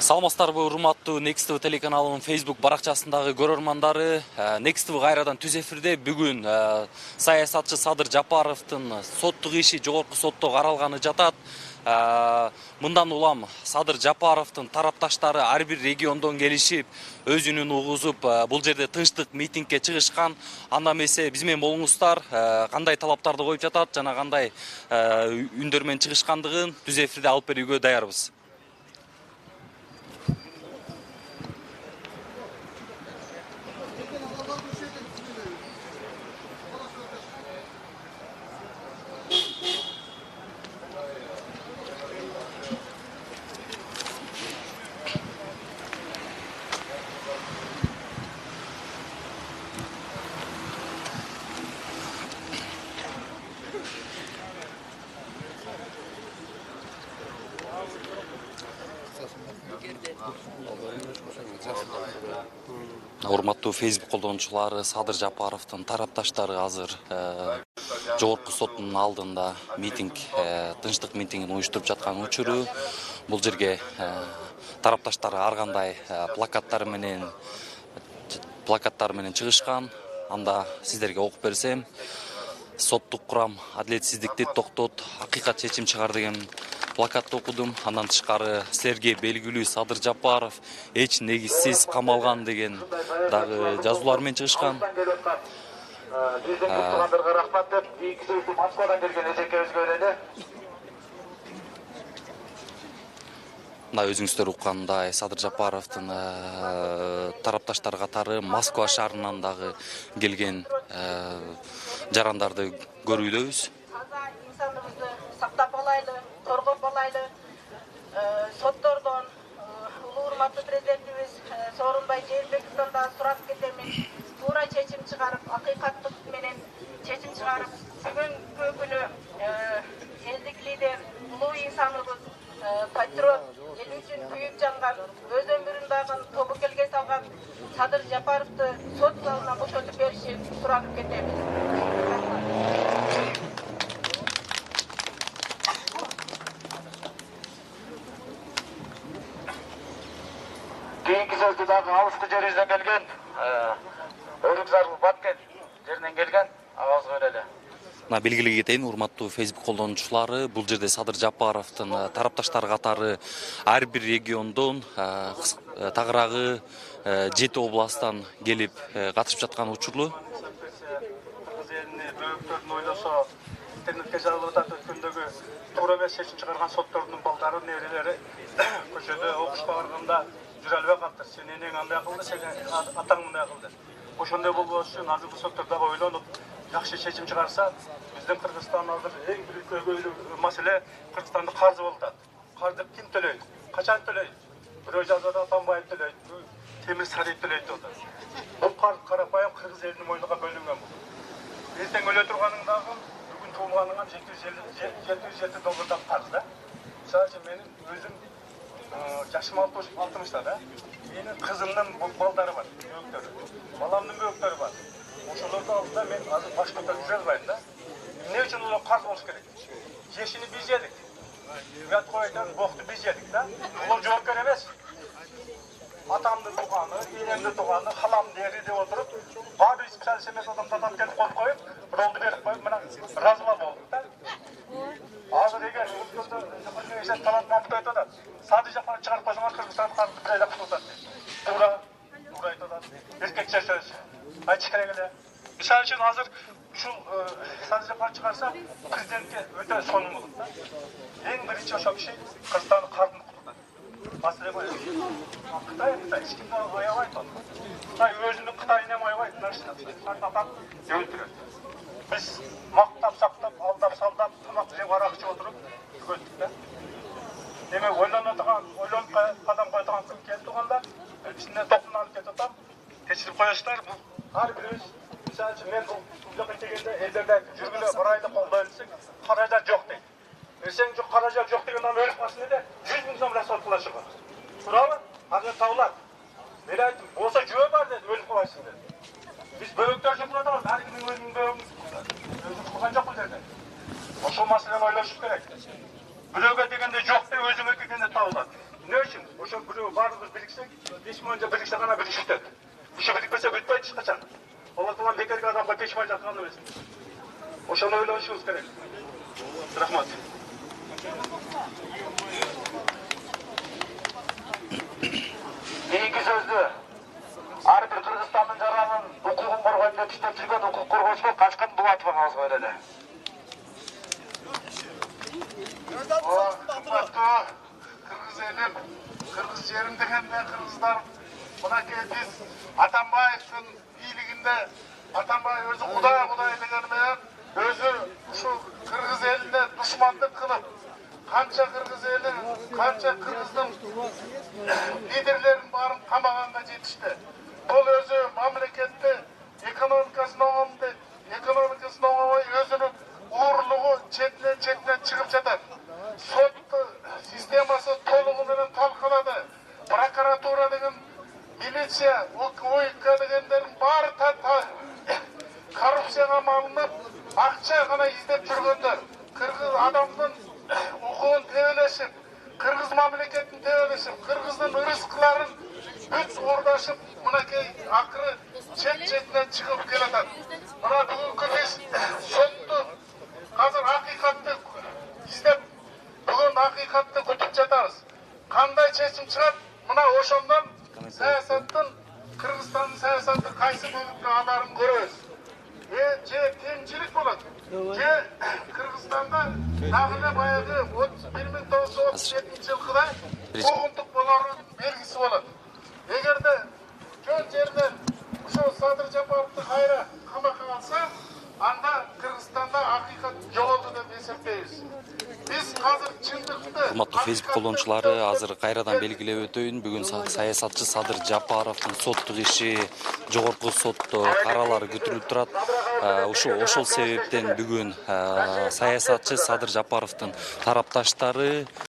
Саламатсыздарбы, урматтуу Next TV телеканалынын Facebook баракчасындагы көрөрмандары. Next TV кайрадан түз эфирде. Бүгүн саясатчы Садыр Жапаровдун соттук иши жогорку сотто каралганы жатат. Мындан улам Садыр Жапаровдун тарапташтары ар бир региондон келишип, өзүнүн угузуп, бул жерде тынчтык митингге чыгышкан. Анда эмесе биз менен болуңуздар, кандай талаптарды коюп жатат жана кандай үндөр менен чыгышкандыгын түз эфирде алып берүүгө даярбыз. Урматтуу Facebook колдонуучулары, Садыр Жапаровдун тарапташтары азыр жогорку соттун алдында митинг, тынчтык митингин уюштуруп жаткан учуру. Бул жерге тарапташтары ар кандай плакаттар менен чыгышкан. Анда сиздерге окуп берсем, соттук курам адилетсиздикти токтот, акыйкат чечим чыгар деген плакатты окудум. Андан тышкары силерге белгилүү Садыр Жапаров эч негизсиз камалган деген дагы жазуулар менен чыгышкан. Рахмат деп, эки сөздү Москвадан келген эжекебизге берели. Мына өзүңүздөр уккандай Садыр Жапаровдун тарапташтары катары Москва шаарынан дагы келген жарандарды көрүүдөбүз. İnsanımızı saqlap alaylı, korgop alaylı. Sottorдон улуу урматтуу президентибиз Сооронбай Жээнбековдон сурап кетемин. Туура чечим чыгарып, акыйкаттык менен чечим чыгарып, бүгүнкү күнү элдик лидер, улуу инсаныбыз, патриот, эл үчүн күйүп жанган, өз өмүрүн дагы тобокелге салган Садыр Жапаровду сот залынан бошотуп беришин сурап кетебиз. Keyinki sözde dagı alışkı jerimizden gelgen, Өрүкзар Баткен жеринен келген агабызга берели. Мына белгилей кетейин, урматтуу Facebook колдонуучулары, бул жерде Садыр Жапаровдун тарапташтары катары ар бир региондон, тагыраагы 7 областтан келип катышып жаткан учурлу. Кыргыз элине бөөктөрүн ойлосо, интернетке жазылып атат өткөндөгү туура эмес чечим чыгарган соттордун балдары, неберелери көчөдө окушка барганда жүрө албай калыптыр. Сен энең андай кылды, сен атаң мындай кылды. Ошондой болбош үчүн азыр бул соттордогу ойлонуп, жакшы чечим чыгарса, биздин Кыргызстан азыр эң бир көйгөйлүү маселе Кыргызстанда карзы болуп атат. Карзды ким төлөйт? Качан төлөйт? Бирөө жазады Атамбаев төлөйт, Темир Сарыев төлөйт деп атат. Бул карз карапайым Кыргыз элинин мойнуна бөлүнгөн бул. Эртең өлө турганың дагы, бүгүн туулганыңа $750 карз да. Мисалы үчүн менин өзүм жашым 60 да. Менин кызымдын балдары бар, бөөктөрү. Баламдын бөөктөрү бар. Ошолордун алдында мен азыр баш көтөрүп жүрө албайм да. Эмне үчүн улар карз болуш керек? Жешини биз жедик. Уят койгон бокту биз жедик да. Улар жоопкер эмес. Атамдын тууганы, энемдин тууганы, халамдын ери деп отуруп, баары специалист эмес адамдардан келип коюп, ролду берип коюп, мына разыма болдук да. Азыр эгер өлкөдө Талат Мамытов айтып атат, Садыр Жапаровду чыгарып койсоңор Кыргызстан карызды жайлап кылып атат. Туура айтып атат. Эркекче сөз. Айтыш керек эле. Мисалы үчүн азыр ушул Садыр Жапаровду чыгарса, президентке өтө сонун болот да. Эң биринчи ошол киши Кыргызстандын карызын кылат. Маселе бул. Кытай эч кимди аябайт ал. Кытай өзүнүн Кытайын эм аябайт, нарса. Сартап өлтүрөт. Биз мактап, сактап, алдап, салдап, тамак жеп, арак ичип отуруп түгөттүк да. Демек ойлонуп кадам кое турган күн келип турганда, бизде топтун алып кетип атам, кечирип коесуздар. Бул ар бирибиз, мисалы үчүн мен бул жака келгенде элдерде жүргүлө барайды колдой десек, каражат жок дейт. Сен жок каражат жок деген адам өлүп калсын эле, 100 000 сом расход кылышыгы. Туурабы? Азыр табылат. Мен айттым, болсо жөө бар деди, өлүп калбайсың деди. Биз бөөктөр жок атабыз, ар кимдин өзүнүн бөөкүн өзү кылган жок бул жерде. Ошол маселени ойлошуп керек. Бирөөгө дегенде жок деп өзүңө дегенде табылат. Эмне үчүн? Ошо бирөө баарыбыз бириксек, пешманча бириксе гана биришет. Ошо бирикпесе бүтпөйт эч качан. Алла бекерге адамга пешман жаткан эмес. Ошону ойлонушубуз керек. Рахмат. Кейинки сөздү ар бир Кыргызстандын жаранын укугун коргойт деп иштеп жүргөн укук коргоочу Качкын Булатов агабызга берели. Кымбаттуу кыргыз элим, кыргыз жерим дегенде кыргыздар мынакей биз Атамбаевдин бийлигинде Атамбаев өзү Кудай деген менен өзү ушул кыргыз элине душмандык кылып, канча кыргыз эли, канча кыргыздын лидерлерин баарын камаганга жетишти. Бул өзү мамлекетти экономикасын оңобой өзүнүн уурлугу четинен чыгып жатат. Сот системасы толугу менен талкалады. Прокуратура деген, милиция, УК дегендердин баары коррупцияга малынып, акча гана издеп жүргөндөр. Кыргыз адамдын укугун тебелешип, кыргыз мамлекетин тебелешип, кыргыздын ырыскыларын бүт уурдашып, мынакей акыры четинен чыгып келатат. Мына бүгүнкү биз сотту азыр акыйкатты издеп, бүгүн акыйкатты күтүп жатабыз. Кандай чечим чыгат? Мына ошондон саясаттын, Кыргызстандын саясаты кайсы багытка аларын көрөбүз. Же теңчилик болот, же Кыргызстанда дагы эле баягы 1937 жылкыдай куугунтук болорунун белгиси болот. Эгерде жөн жеринен ушул Садыр Жапаровду кайра камакка алса, анда Кыргызстанда акыйкат жоголду деп эсептейбиз. Биз азыр чындыкты Урматтуу Facebook колдонуучулары, азыр кайрадан белгилеп өтөйүн. Бүгүн саясатчы Садыр Жапаровдун соттук иши жогорку сотто каралары күтүлүп турат. Ошол себептен бүгүн саясатчы Садыр Жапаровдун тарапташтары